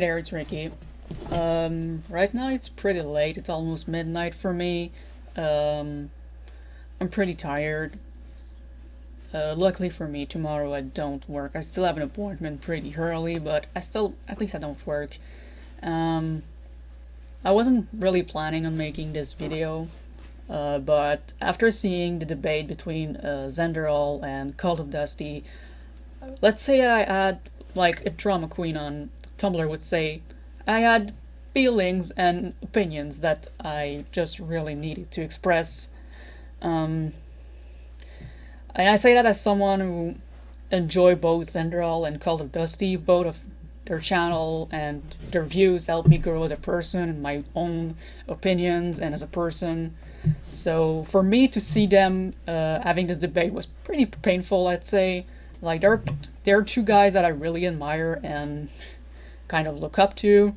There, it's Ricky. Right now it's pretty late. It's almost midnight for me. Um, I'm pretty tired. Luckily for me, tomorrow I don't work. I still have an appointment pretty early, but at least I don't work. Um, I wasn't really planning on making this video, but after seeing the debate between Xanderhal and CultofDusty, let's say I had, like a drama queen on Tumblr would say, I had feelings and opinions that I just really needed to express. Um, and I say that as someone who enjoy both Xanderhal and CultofDusty. Both of their channel and their views help me grow as a person and my own opinions and as a person. So for me to see them having this debate was pretty painful, I'd say. Like there are two guys that I really admire and kind of look up to,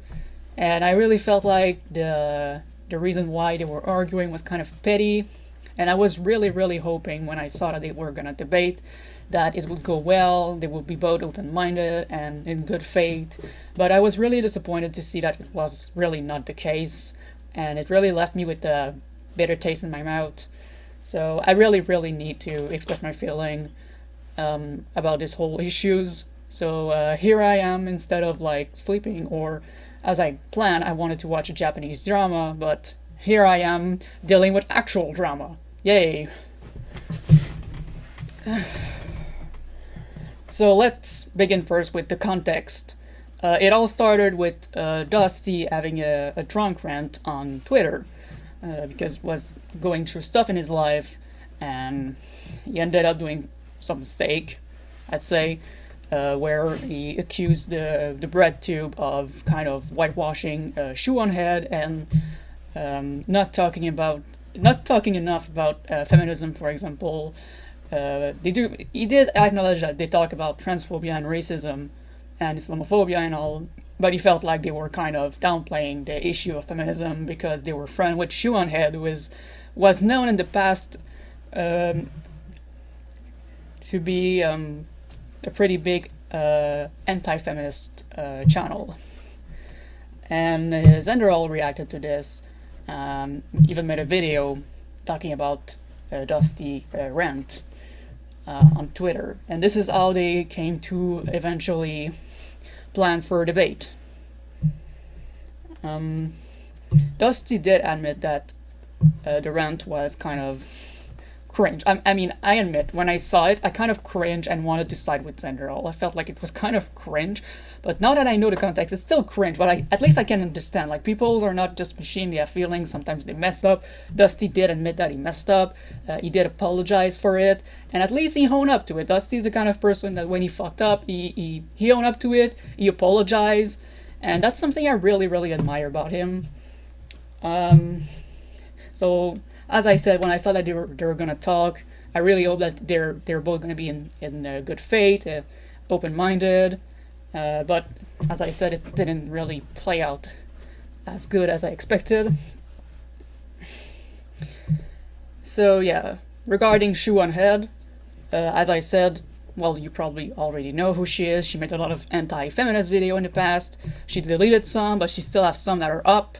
and I really felt like the reason why they were arguing was kind of petty, and I was really hoping when I saw that they were gonna debate that it would go well, they would be both open-minded and in good faith, but I was really disappointed to see that it was really not the case, and it really left me with a bitter taste in my mouth. So I really need to express my feeling about this whole issues. So here I am, instead of like sleeping or as I planned, I wanted to watch a Japanese drama, but here I am dealing with actual drama. Yay. So let's begin first with the context. It all started with Dusty having a drunk rant on Twitter because he was going through stuff in his life, and he ended up doing some mistake, I'd say, where he accused the bread tube of kind of whitewashing shoe on head and not talking enough about feminism, for example. He did acknowledge that they talk about transphobia and racism and Islamophobia and all, but he felt like they were kind of downplaying the issue of feminism because they were friends with shoe on head, who was known in the past to be a pretty big anti-feminist channel. And Xanderhal reacted to this, even made a video talking about Dusty rant on Twitter. And this is how they came to eventually plan for a debate. Dusty did admit that the rant was kind of cringe. I mean, I admit, when I saw it, I kind of cringe and wanted to side with Xanderhal. I felt like it was kind of cringe, but now that I know the context, it's still cringe, but at least I can understand. Like, people are not just machine, they have feelings, sometimes they mess up. Dusty did admit that he messed up, he did apologize for it, and at least he owned up to it. Dusty's the kind of person that when he fucked up, he owned up to it, he apologized, and that's something I really admire about him. So as I said, when I saw that they were gonna talk, I really hope that they're both gonna be in good faith, open-minded. But as I said, it didn't really play out as good as I expected. So yeah, regarding Shoe on Head, as I said, well, you probably already know who she is. She made a lot of anti-feminist video in the past. She deleted some, but she still has some that are up.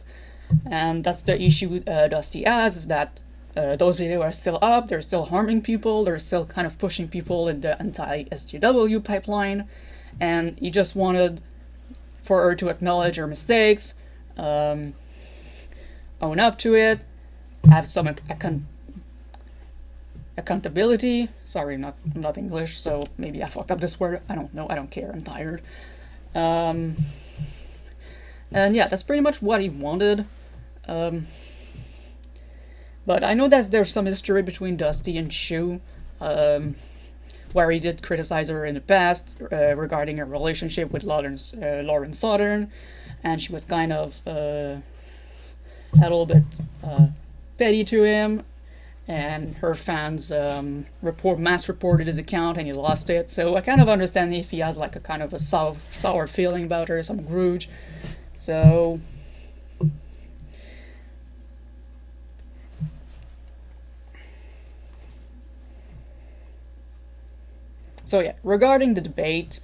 And that's the issue Dusty has, is that those videos are still up, they're still harming people, they're still kind of pushing people in the anti-SJW pipeline, and he just wanted for her to acknowledge her mistakes, own up to it, have some accountability. Sorry, I'm not English, so maybe I fucked up this word. I don't know, I don't care, I'm tired. And yeah, that's pretty much what he wanted. But I know that there's some history between Dusty and Shu, where he did criticize her in the past regarding her relationship with Lauren Southern, and she was kind of a little bit petty to him, and her fans mass reported his account and he lost it. So I kind of understand if he has like a kind of a sour feeling about her, some grudge. So yeah, regarding the debate,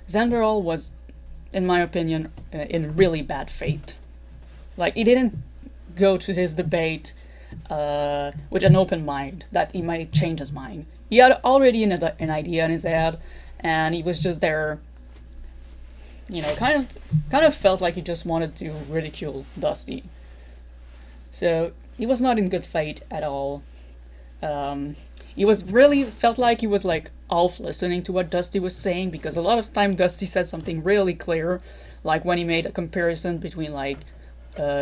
Xanderhal was, in my opinion, in really bad faith. Like, he didn't go to this debate with an open mind that he might change his mind. He had already an idea in his head, and he was just there. Kind of felt like he just wanted to ridicule Dusty. So he was not in good faith at all. He was really felt like he was like half listening to what Dusty was saying, because a lot of time Dusty said something really clear, like when he made a comparison between like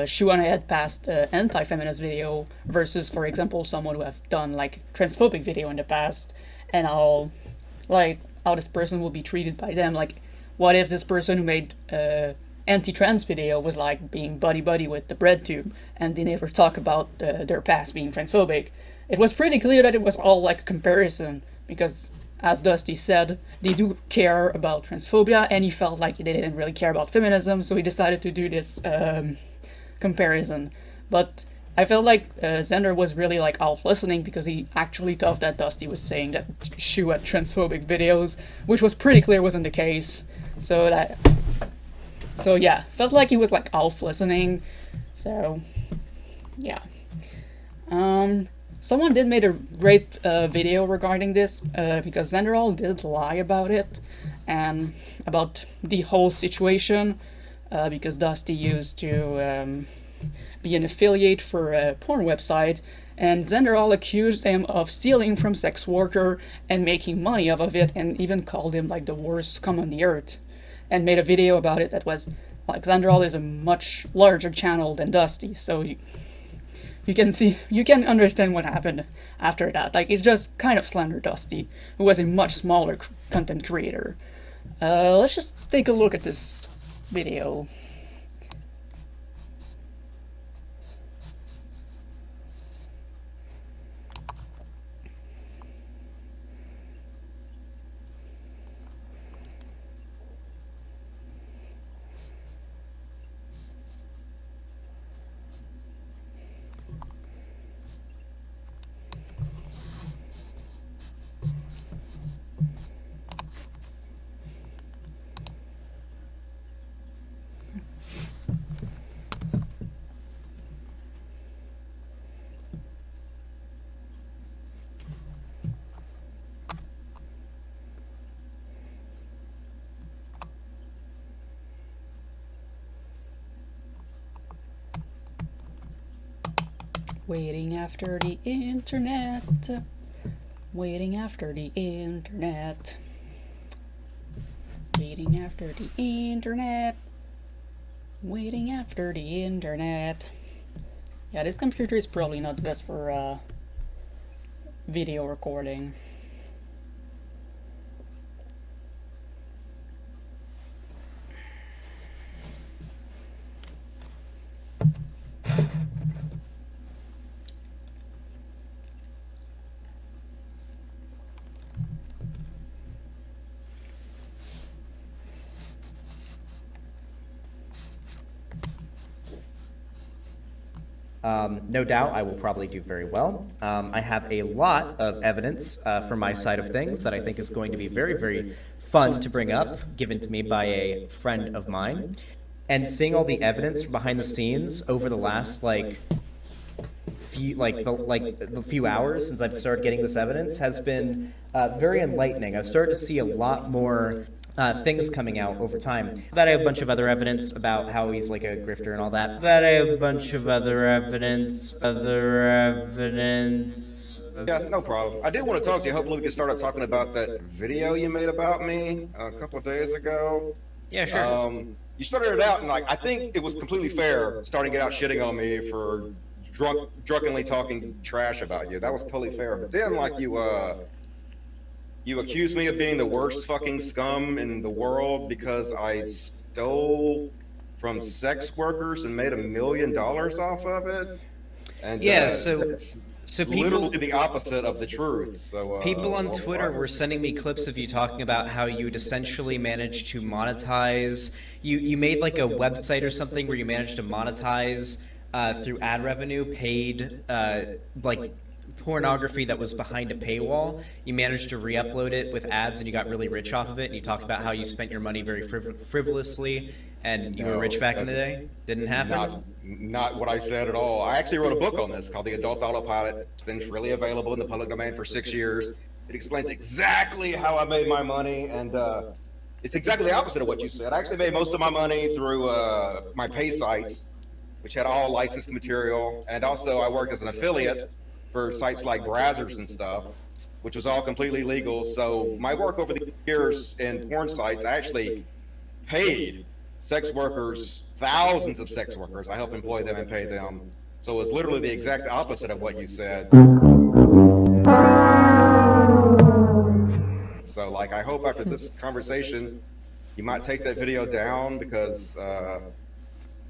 Shoe on a Head past anti-feminist video versus, for example, someone who have done like transphobic video in the past, and how this person will be treated by them. Like, what if this person who made anti-trans video was like being buddy-buddy with the bread tube, and they never talk about their past being transphobic? It was pretty clear that it was all like a comparison, because, as Dusty said, they do care about transphobia, and he felt like they didn't really care about feminism, so he decided to do this comparison. But I felt like Xander was really like half listening, because he actually thought that Dusty was saying that Shu had transphobic videos, which was pretty clear wasn't the case. So yeah, felt like he was like half listening. So yeah. Someone did make a great video regarding this, because Xanderhal did lie about it, and about the whole situation, because Dusty used to be an affiliate for a porn website, and Xanderhal accused him of stealing from sex worker and making money off of it, and even called him like the worst scum on the earth, and made a video about it that was, like, Xanderhal is a much larger channel than Dusty, so you can understand what happened after that. Like, it just kind of slandered Dusty, who was a much smaller content creator. Let's just take a look at this video. Waiting after the internet. Waiting after the internet. Waiting after the internet. Waiting after the internet. Yeah, this computer is probably not the best for video recording. No doubt I will probably do very well. I have a lot of evidence from my side of things that I think is going to be very, very fun to bring up, given to me by a friend of mine. And seeing all the evidence behind the scenes over the last the few hours since I've started getting this evidence has been very enlightening. I've started to see a lot more things coming out over time. That I have a bunch of other evidence about how he's like a grifter and all that. That I have a bunch of other evidence. Yeah, no problem. I did want to talk to you. Hopefully we can start out talking about that video you made about me a couple of days ago. Yeah, sure. You started it out, and like I think it was completely fair starting it out shitting on me for drunkenly talking trash about you. That was totally fair. But then like you accused me of being the worst fucking scum in the world because I stole from sex workers and made $1 million off of it. And yeah, so people, literally the opposite of the truth. So people on Twitter were sending me clips of you talking about how you'd essentially managed to monetize. You made like a website or something where you managed to monetize through ad revenue, paid like pornography that was behind a paywall. You managed to re-upload it with ads, and you got really rich off of it. And you talked about how you spent your money very frivolously, and you were rich back in the day. Didn't happen. Not what I said at all. I actually wrote a book on this called The Adult Autopilot. It's been freely available in the public domain for 6 years. It explains exactly how I made my money, and it's exactly the opposite of what you said. I actually made most of my money through my pay sites, which had all licensed material, and also I worked as an affiliate for sites like Brazzers and stuff, which was all completely legal. So my work over the years in porn sites, I actually paid sex workers, thousands of sex workers. I helped employ them and pay them. So it was literally the exact opposite of what you said. So like, I hope after this conversation, you might take that video down, because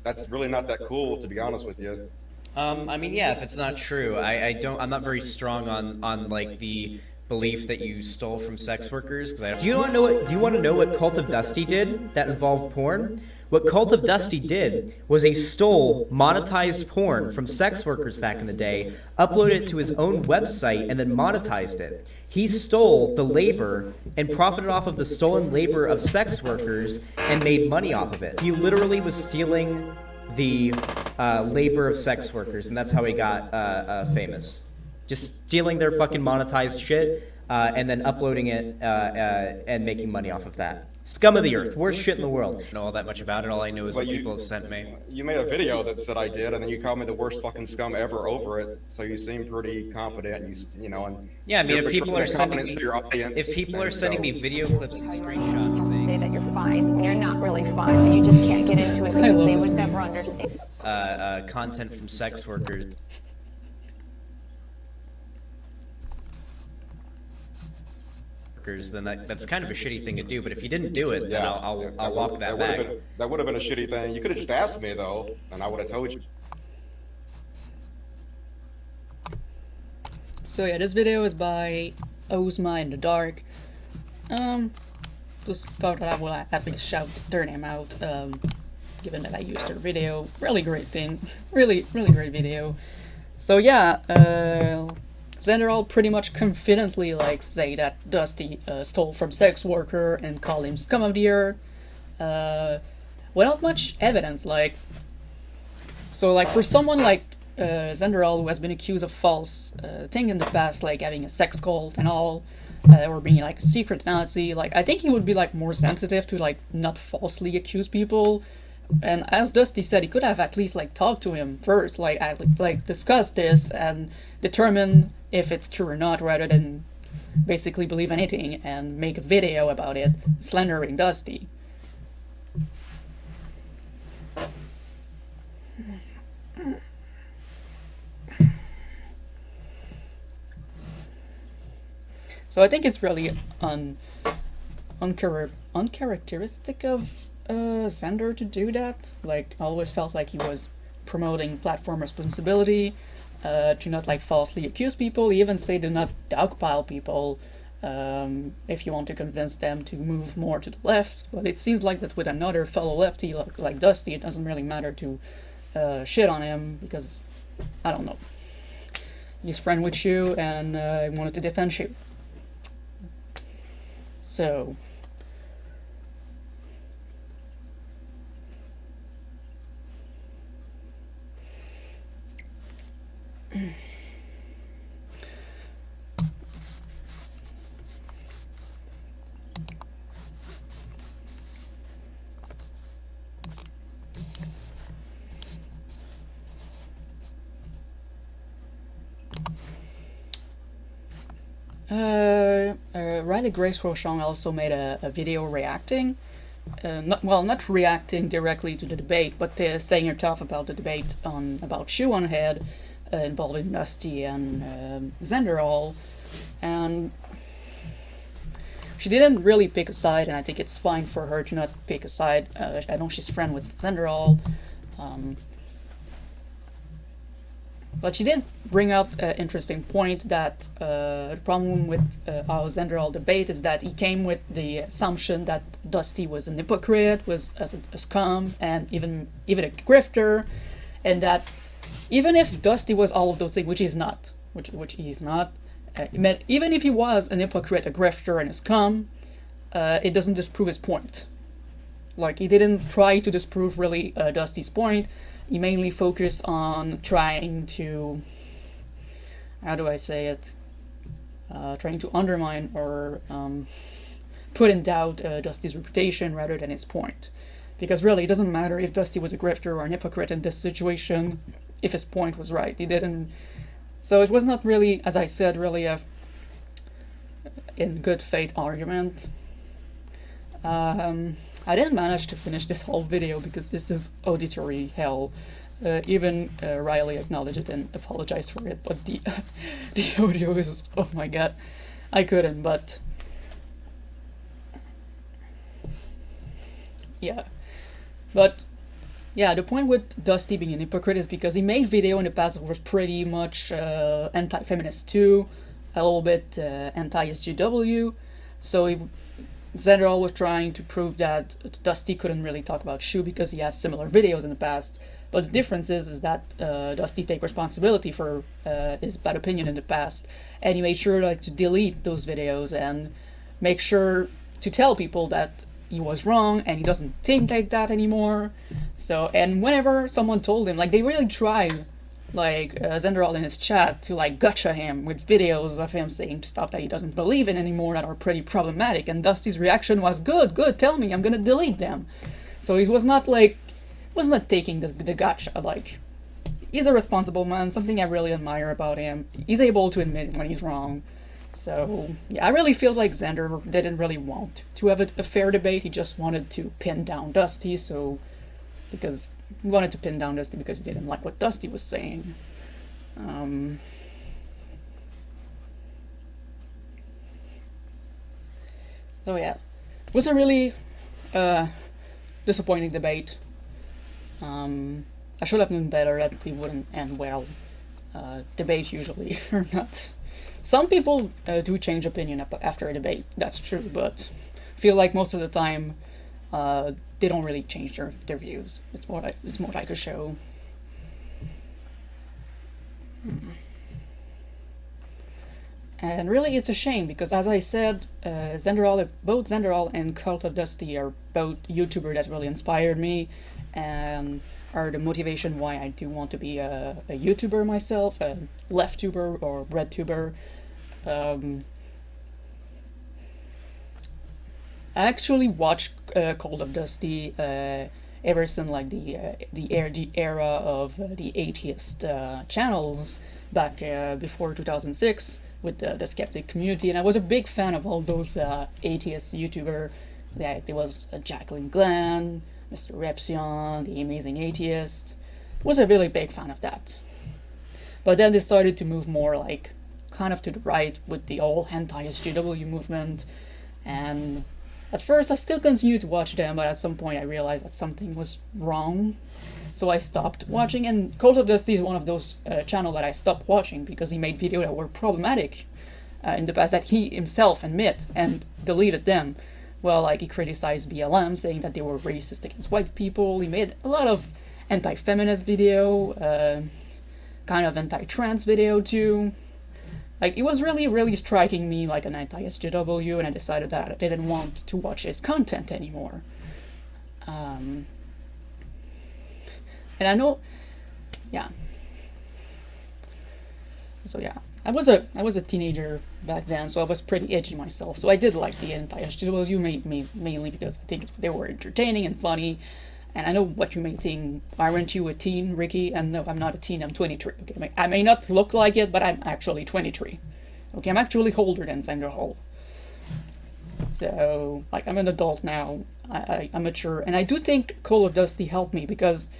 that's really not that cool, to be honest with you. I mean, yeah, if it's not true, I'm not very strong on like the belief that you stole from sex workers, because I don't. Do you want to know what Cult of Dusty did that involved porn? What Cult of Dusty did was he stole monetized porn from sex workers back in the day, uploaded it to his own website, and then monetized it. He stole the labor and profited off of the stolen labor of sex workers and made money off of it. He literally was stealing the labor of sex workers, and that's how he got famous. Just stealing their fucking monetized shit and then uploading it and making money off of that. Scum of the earth, worst shit in the world. I don't know all that much about it. All I know is what people have sent me. You made a video that said I did, and then you called me the worst fucking scum ever over it. So you seem pretty confident. You know, and yeah, I mean, if people are sending me, me video clips and screenshots saying say that you're fine when you're not really fine, you just can't get into it because they would never understand. Content from sex workers. Then that's kind of a shitty thing to do. But if you didn't do it, then I'll walk that back. That would have been a shitty thing. You could have just asked me though, and I would have told you. So yeah, this video is by Ozma in the Dark. Just thought that I would at least shout their name out, given that I used their video. Really great thing. Really great video. So yeah, Xanderhal pretty much confidently like say that Dusty stole from sex worker and call him scum of the earth, without much evidence. Like, so like for someone like Xanderhal, who has been accused of false thing in the past, like having a sex cult and all, or being like a secret Nazi, like I think he would be like more sensitive to like not falsely accuse people. And as Dusty said, he could have at least like talked to him first, like discuss this and determine if it's true or not, rather than basically believe anything and make a video about it, slandering Dusty. So I think it's really uncharacteristic of Xander to do that. Like, I always felt like he was promoting platform responsibility, to not like falsely accuse people. He even say do not dogpile people if you want to convince them to move more to the left. But it seems like that with another fellow lefty like Dusty, it doesn't really matter to shit on him, because I don't know, he's friend with you and wanted to defend you. So Riley Grace Rochon also made a video reacting, not reacting directly to the debate, but saying her stuff about the debate about Shoe on Head, involving Dusty and Xanderhal, and she didn't really pick a side, and I think it's fine for her to not pick a side. I know she's friend with Xanderhal, but she did bring out an interesting point that the problem with our Xanderhal debate is that he came with the assumption that Dusty was an hypocrite, was a scum, and even a grifter, and that even if Dusty was all of those things, which he's not, which he's not. Even if he was an hypocrite, a grifter, and a scum, it doesn't disprove his point. Like, he didn't try to disprove really Dusty's point. He mainly focused on trying to, how do I say it, trying to undermine or put in doubt Dusty's reputation rather than his point. Because really, it doesn't matter if Dusty was a grifter or an hypocrite in this situation, if his point was right. He didn't. So it was not really, as I said, really a in good faith argument. I didn't manage to finish this whole video because this is auditory hell. Even Riley acknowledged it and apologized for it, but the audio is, oh my god, I couldn't, but yeah. But yeah, the point with Dusty being an hypocrite is because he made video in the past that was pretty much anti-feminist too, a little bit anti-SJW, so Xanderhal was trying to prove that Dusty couldn't really talk about Shu because he has similar videos in the past. But the difference is that Dusty take responsibility for his bad opinion in the past, and he made sure like to delete those videos and make sure to tell people that he was wrong and he doesn't think like that anymore. So, and whenever someone told him, like, they really tried, like Xanderhal in his chat, to like gotcha him with videos of him saying stuff that he doesn't believe in anymore that are pretty problematic, and Dusty's reaction was, good, tell me, I'm gonna delete them. So he was not like, was not taking the gotcha, like, he's a responsible man, something I really admire about him. He's able to admit when he's wrong. So yeah, I really feel like Xander didn't really want to have a fair debate. He just wanted to pin down Dusty, so because he wanted to pin down Dusty because he didn't like what Dusty was saying. So yeah, it was a really disappointing debate. I should have known better that it wouldn't end well. Debate usually are not. Some people do change opinion after a debate, that's true, but I feel like most of the time they don't really change their views. It's more like a show. And really, it's a shame because, as I said, both Xanderhal and CultofDusty are both YouTubers that really inspired me and are the motivation why I do want to be a YouTuber myself, a left-tuber or bread-tuber. I actually watched CultofDusty ever since like the era of the atheist channels back before 2006 with the skeptic community, and I was a big fan of all those atheist YouTubers. There was Jacqueline Glenn, Mr. Repsion, the Amazing Atheist. Was a really big fan of that. But then they started to move more like kind of to the right with the whole anti-SJW movement, and at first I still continued to watch them, but at some point I realized that something was wrong, so I stopped watching. And CultofDusty is one of those channels that I stopped watching because he made videos that were problematic in the past that he himself admit and deleted them. Well, like, he criticized BLM, saying that they were racist against white people. He made a lot of anti-feminist video, kind of anti-trans video too. Like, it was really, really striking me like an anti-SJW, and I decided that I didn't want to watch his content anymore. And I know, yeah. So yeah, I was a teenager back then, so I was pretty edgy myself. So I did like the anti-SJW mainly because I think they were entertaining and funny. And I know what you may think. Aren't you a teen, Ricky? And no, I'm not a teen. I'm 23. Okay, I may not look like it, but I'm actually 23. Okay, I'm actually older than Xanderhal. So, like, I'm an adult now. I'm mature, and I do think CultofDusty helped me because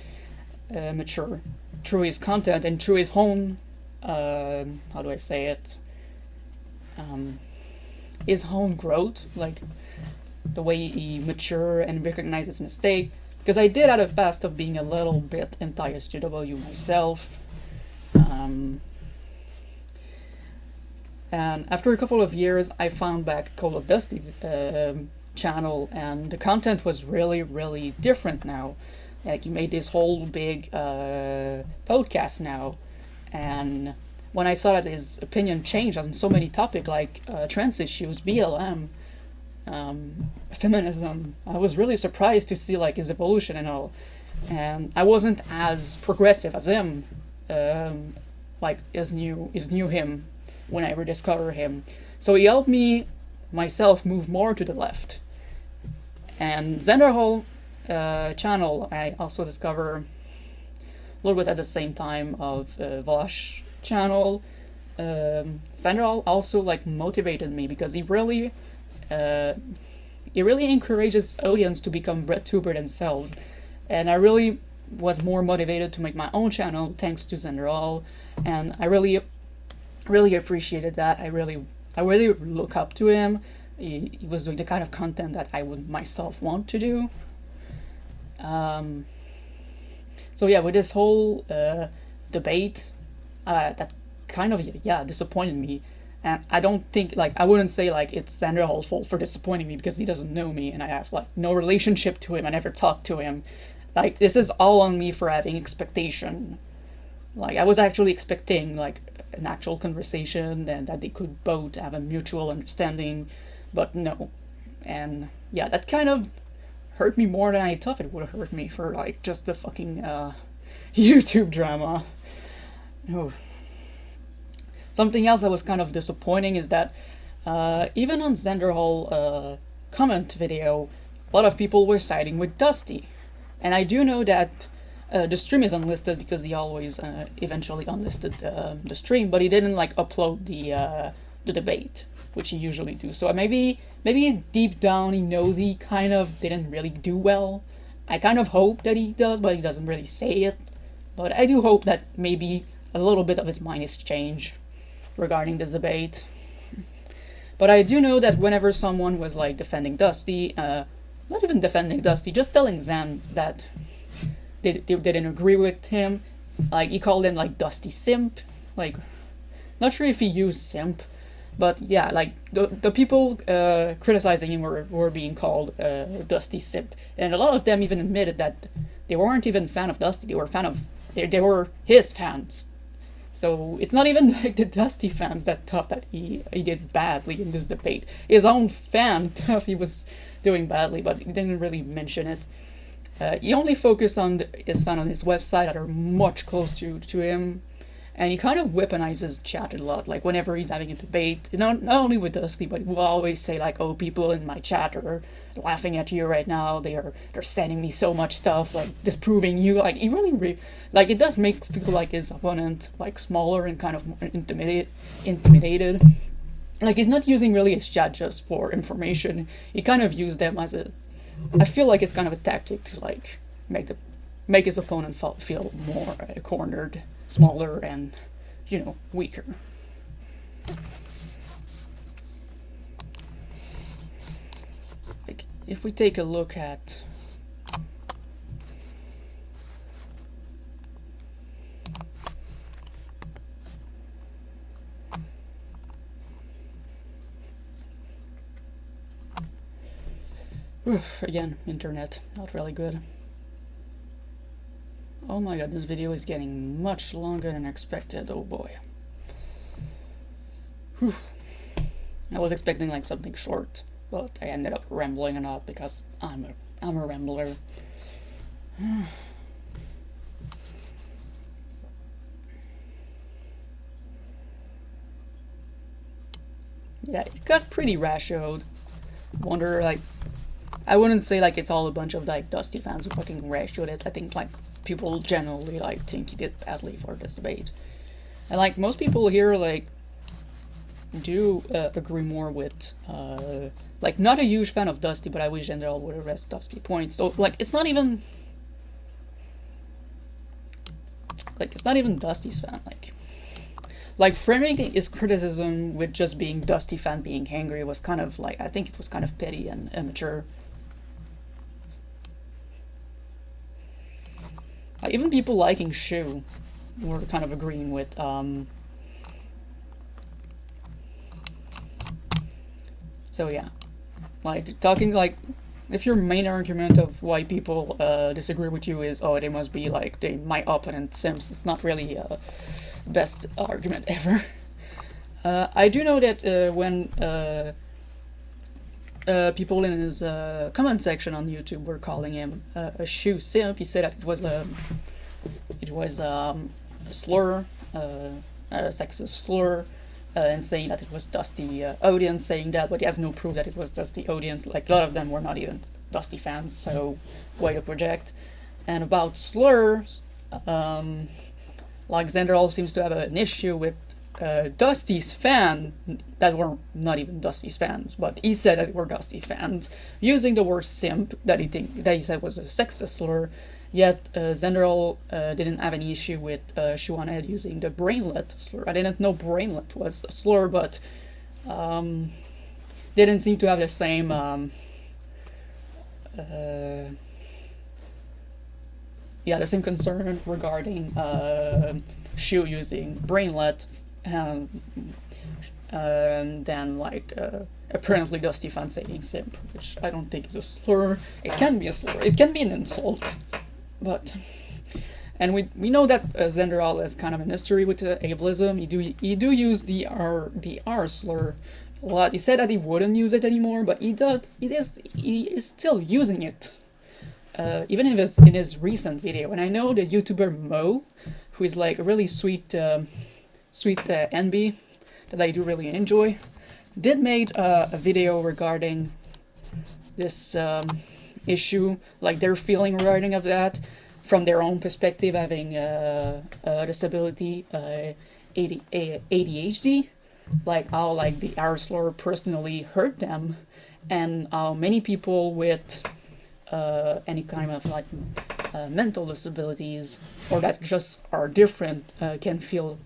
mature through his content and through his own. How do I say it? His own growth, like the way he mature and recognizes mistake. Because I did have a past of being a little bit anti-SJW myself. And after a couple of years, I found back CultofDusty channel, and the content was really, really different now. Like, he made this whole big podcast now, and when I saw that his opinion changed on so many topics like trans issues, BLM, feminism, I was really surprised to see like his evolution and all. And I wasn't as progressive as him, like his new him when I rediscovered him. So he helped me myself move more to the left. And Xanderhal channel I also discovered a little bit at the same time of Vosh channel. Xanderhal also like motivated me because he really encourages audience to become breadtuber themselves, and I really was more motivated to make my own channel thanks to Xanderhal, and I really appreciated that. I really look up to him. He was doing the kind of content that I would myself want to do. So yeah, with this whole debate, that kind of disappointed me. And I don't think, like, I wouldn't say, like, it's Xanderhal's fault for disappointing me because he doesn't know me and I have, like, no relationship to him. I never talked to him. Like, this is all on me for having expectation. Like, I was actually expecting, like, an actual conversation and that they could both have a mutual understanding, but no. And, yeah, that kind of hurt me more than I thought it would have hurt me for, like, just the fucking, YouTube drama. Oh. Something else that was kind of disappointing is that even on Xanderhal comment video, a lot of people were siding with Dusty. And I do know that the stream is unlisted because he always eventually unlisted the stream, but he didn't like upload the debate, which he usually do. So maybe deep down he knows he kind of didn't really do well. I kind of hope that he does, but he doesn't really say it. But I do hope that maybe a little bit of his mind is changed regarding this debate. But I do know that whenever someone was like defending Dusty, not even defending Dusty, just telling Xan that they didn't agree with him, like he called him like Dusty Simp, like, not sure if he used simp, but yeah, like the people criticizing him were being called Dusty Simp, and a lot of them even admitted that they weren't even fan of Dusty, they were they were his fans. So it's not even like the Dusty fans that thought that he did badly in this debate. His own fan thought he was doing badly, but he didn't really mention it. He only focused on his fan on his website that are much closer to him, and he kind of weaponizes chat a lot. Like whenever he's having a debate, not only with Dusty, but he will always say like, "Oh, people in my chat are laughing at you right now. They're sending me so much stuff, like disproving you." Like he really like it does make people like his opponent like smaller and kind of more intimidated. Like he's not using really his chat just for information. He kind of used them as I feel like it's kind of a tactic to like make his opponent feel more cornered, smaller, and weaker. Like if we take a look at again, internet, not really good. Oh my god, this video is getting much longer than expected, oh boy. Whew. I was expecting like something short, but I ended up rambling a lot because I'm a rambler. Yeah, it got pretty ratioed. Wonder, like, I wouldn't say like it's all a bunch of like Dusty fans who fucking ratioed it. I think like people generally like think he did badly for this debate, and like most people here like do agree more with like not a huge fan of Dusty, but I wish Xanderhal would arrest Dusty points. So like it's not even Dusty's fan. Like framing his criticism with just being Dusty fan being angry was kind of like, I think it was kind of petty and immature. Even people liking Shu were kind of agreeing with so yeah, like talking like if your main argument of why people disagree with you is, oh, they must be like my opponent Sims, it's not really best argument ever. I do know that when people in his comment section on YouTube were calling him a shoe simp, he said that it was a slur, a sexist slur, and saying that it was Dusty audience saying that, but he has no proof that it was Dusty audience. Like, a lot of them were not even Dusty fans, so way to project. And about slurs, like Xanderhal seems to have an issue with Dusty's fan that were not even Dusty's fans, but he said that were Dusty fans using the word simp that he said was a sexist slur. Yet Xanderhal didn't have any issue with Shuanhead using the brainlet slur. I didn't know brainlet was a slur, but didn't seem to have the same the same concern regarding Shu using brainlet than like apparently Dusty fan saying simp, which I don't think is a slur. It can be a slur. It can be an insult. But, and we know that Xanderhal is kind of an history with ableism. He do use the R slur a lot. He said that he wouldn't use it anymore, but he is still using it. Even in his recent video. And I know the YouTuber Mo, who is like a really sweet NB that I do really enjoy, did made a video regarding this issue, like their feeling regarding of that from their own perspective, having a disability, ADHD, like how like the R slur personally hurt them, and how many people with any kind of like mental disabilities or that just are different can feel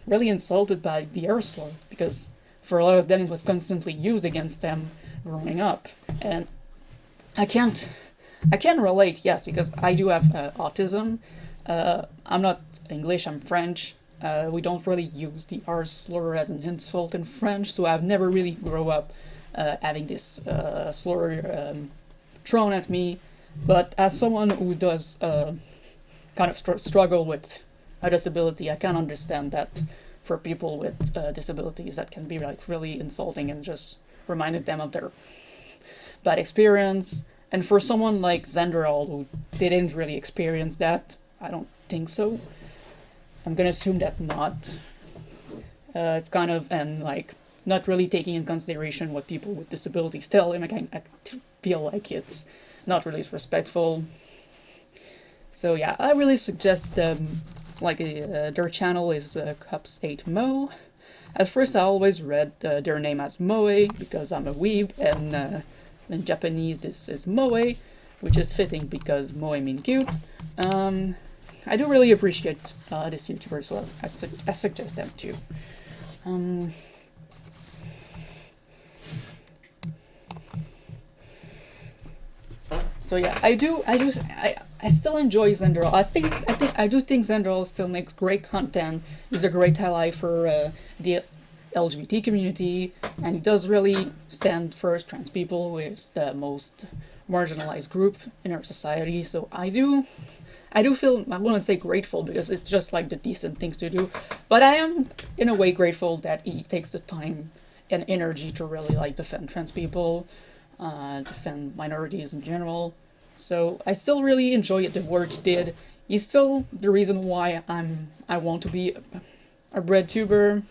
really insulted by the R slur, because for a lot of them it was constantly used against them growing up. And I can't relate, yes, because I do have autism. I'm not English, I'm French. We don't really use the R slur as an insult in French, so I've never really grown up having this slur thrown at me. But as someone who does kind of struggle with a disability, I can understand that for people with disabilities that can be like really insulting and just reminded them of their bad experience. And for someone like Xanderhal who didn't really experience that, I don't think so. I'm gonna assume that not. It's kind of, and like not really taking in consideration what people with disabilities tell him. I feel like it's not really respectful. So yeah, I really suggest their channel is Cups8Mo. At first I always read their name as Moe because I'm a weeb, and in Japanese this is Moe, which is fitting because Moe means cute. I do really appreciate this YouTuber, so I suggest them too. So yeah, I still enjoy Xanderhal. I do think Xanderhal still makes great content. He's a great ally for the LGBT community, and he does really stand first trans people, who is the most marginalized group in our society. So I do feel, I wouldn't say grateful because it's just like the decent things to do, but I am in a way grateful that he takes the time and energy to really like defend trans people, defend minorities in general. So I still really enjoy the work he did. He's still the reason why I want to be a breadtuber.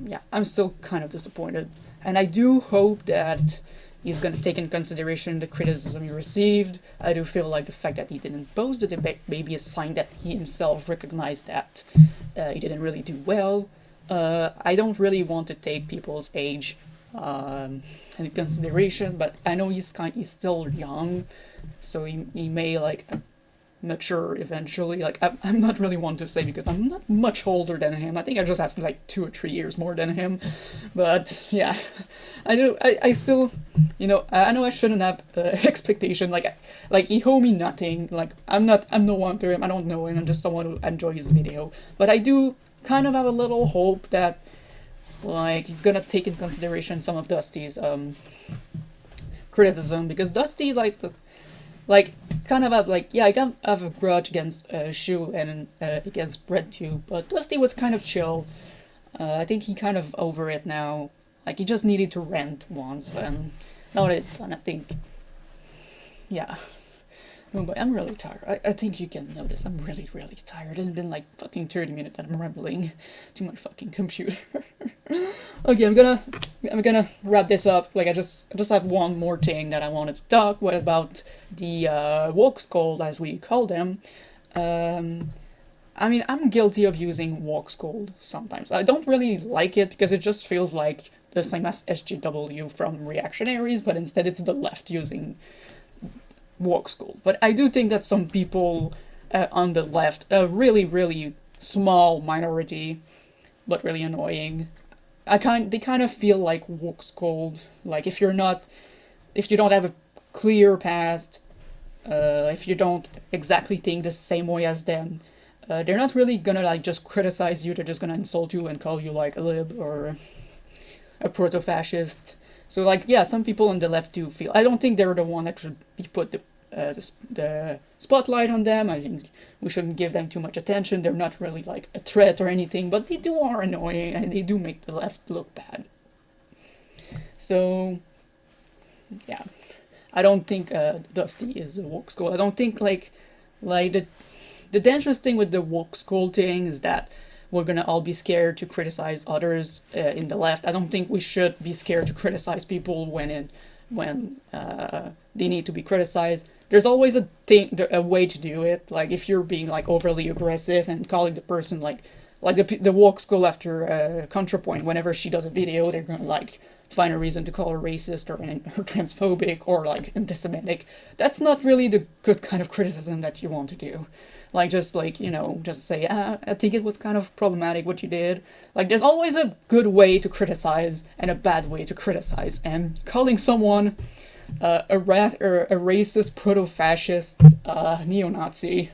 Yeah, I'm still kind of disappointed, and I do hope that he's going to take into consideration the criticism he received. I do feel like the fact that he didn't post the debate maybe a sign that he himself recognized that he didn't really do well. I don't really want to take people's age into consideration, but I know he's still young, so he may like mature eventually. Like I'm not really one to say because I'm not much older than him. I think I just have like 2 or 3 years more than him. But yeah, I still, I know I shouldn't have expectation. Like he owe me nothing. Like I'm no one to him. I don't know him. I'm just someone who enjoys his video. But I do kind of have a little hope that Like, he's gonna take in consideration some of Dusty's criticism, because Dusty, like, kind of have, like, yeah, I can have a grudge against Shu and against Brett too, but Dusty was kind of chill. I think he kind of over it now. Like, he just needed to rant once, and now that it's done, I think, yeah. Oh, but I'm really tired. I think you can notice I'm really, really tired. It's been like fucking 30 minutes that I'm rambling to my fucking computer. Okay, I'm gonna wrap this up. Like, I just have one more thing that I wanted to talk about the Wokescold, as we call them. I mean, I'm guilty of using Wokescold sometimes. I don't really like it because it just feels like the same as SJW from Reactionaries, but instead it's the left using Wokescold. But I do think that some people on the left, a really, really small minority, but really annoying, they kind of feel like Wokescold. Like, if you don't have a clear past, if you don't exactly think the same way as them, they're not really gonna like just criticize you. They're just gonna insult you and call you like a lib or a proto-fascist. So, like, yeah, some people on the left do feel... I don't think they're the one that should be put the spotlight on them. I think we shouldn't give them too much attention. They're not really, like, a threat or anything, but they are annoying, and they do make the left look bad. So, yeah. I don't think Dusty is a Wokescold. I don't think, like the dangerous thing with the Wokescold thing is that we're gonna all be scared to criticize others in the left. I don't think we should be scared to criticize people when they need to be criticized. There's always a way to do it. Like, if you're being like overly aggressive and calling the person like the Wokescold after ContraPoint, whenever she does a video, they're gonna like find a reason to call her racist or transphobic or like anti-Semitic. That's not really the good kind of criticism that you want to do. Like, just say, I think it was kind of problematic what you did. Like, there's always a good way to criticize and a bad way to criticize. And calling someone a racist, proto-fascist, neo-Nazi,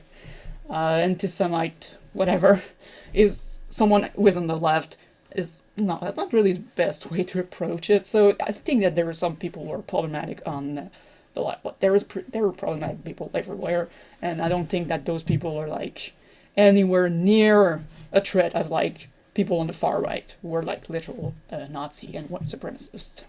anti-Semite, whatever, is someone who is on the left, that's not really the best way to approach it. So I think that there are some people who are problematic on the left, but there are problematic people everywhere. And I don't think that those people are, like, anywhere near a threat as, like, people on the far right who are, like, literal Nazi and white supremacists.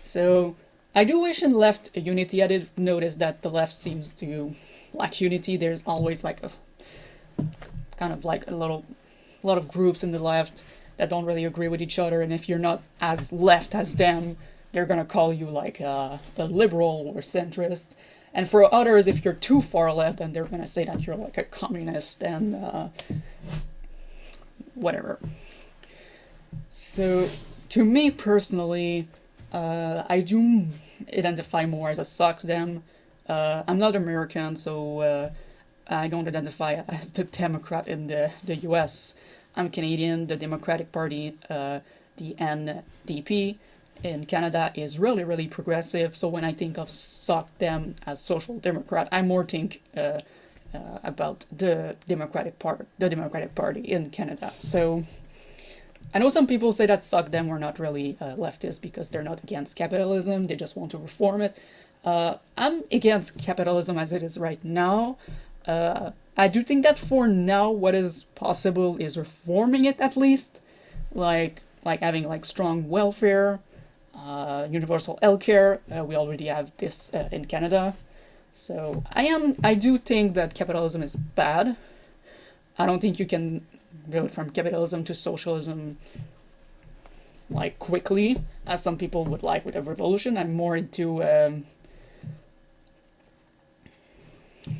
So, I do wish in left unity. I did notice that the left seems to lack unity. There's always, like, a kind of, like, a lot of groups in the left that don't really agree with each other. And if you're not as left as them, they're gonna call you, like, a liberal or centrist. And for others, if you're too far left, then they're gonna say that you're like a communist and whatever. So, to me personally, I do identify more as a suck them. I'm not American, so I don't identify as the Democrat in the US. I'm Canadian. The Democratic Party, the NDP, in Canada is really, really progressive. So when I think of suck them as social democrat, I more think about the Democratic Party in Canada. So I know some people say that suck them were not really leftist because they're not against capitalism. They just want to reform it. I'm against capitalism as it is right now. I do think that for now, what is possible is reforming it at least, like having like strong welfare. Universal healthcare, we already have this in Canada. So I do think that capitalism is bad. I don't think you can go from capitalism to socialism like quickly, as some people would like with a revolution. I'm more into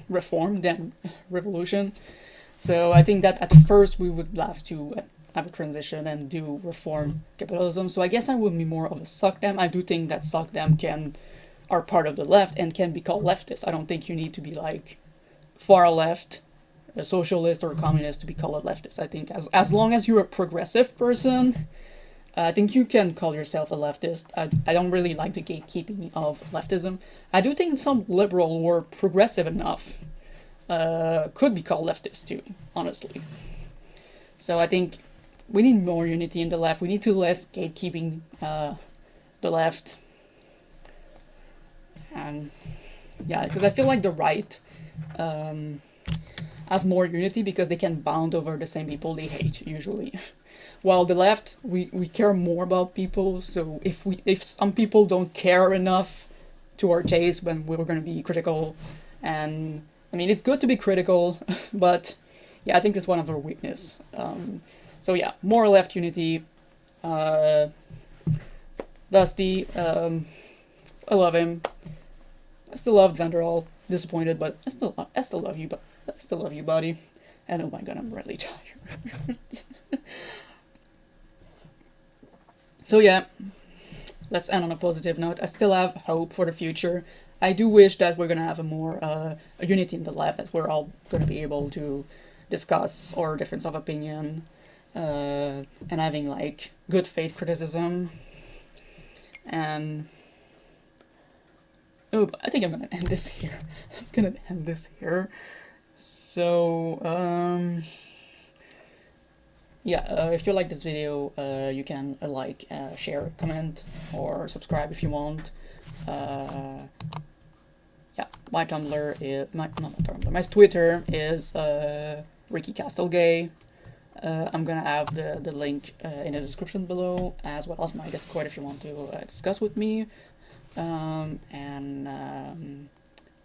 reform than revolution. So I think that at first we would have to have a transition and do reform capitalism. So I guess I would be more of a suck them. I do think that suck them are part of the left and can be called leftist. I don't think you need to be like far left, a socialist or a communist to be called a leftist. I think as long as you're a progressive person, I think you can call yourself a leftist. I don't really like the gatekeeping of leftism. I do think some liberal or progressive enough could be called leftist too, honestly. So I think we need more unity in the left. We need to less gatekeeping the left. And yeah, because I feel like the right has more unity because they can bond over the same people they hate usually. While the left, we care more about people. So if some people don't care enough to our taste, when we're going to be critical. And I mean, it's good to be critical, but yeah, I think it's one of our weakness. So yeah, more left unity. Dusty, I love him. I still love Xanderhal. Disappointed, but I still love you, but I still love you, buddy. And oh my god, I'm really tired. So yeah, let's end on a positive note. I still have hope for the future. I do wish that we're gonna have a more a unity in the left, that we're all gonna be able to discuss our difference of opinion, and having like good faith criticism. And oh, I think I'm gonna end this here. So yeah, if you like this video, you can like, share, comment, or subscribe if you want. Yeah, my Tumblr is my Twitter is Ricky Castlegay. I'm gonna have the link in the description below, as well as my Discord if you want to discuss with me.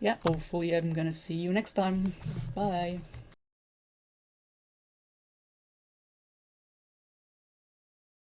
Yeah, hopefully I'm gonna see you next time. Bye.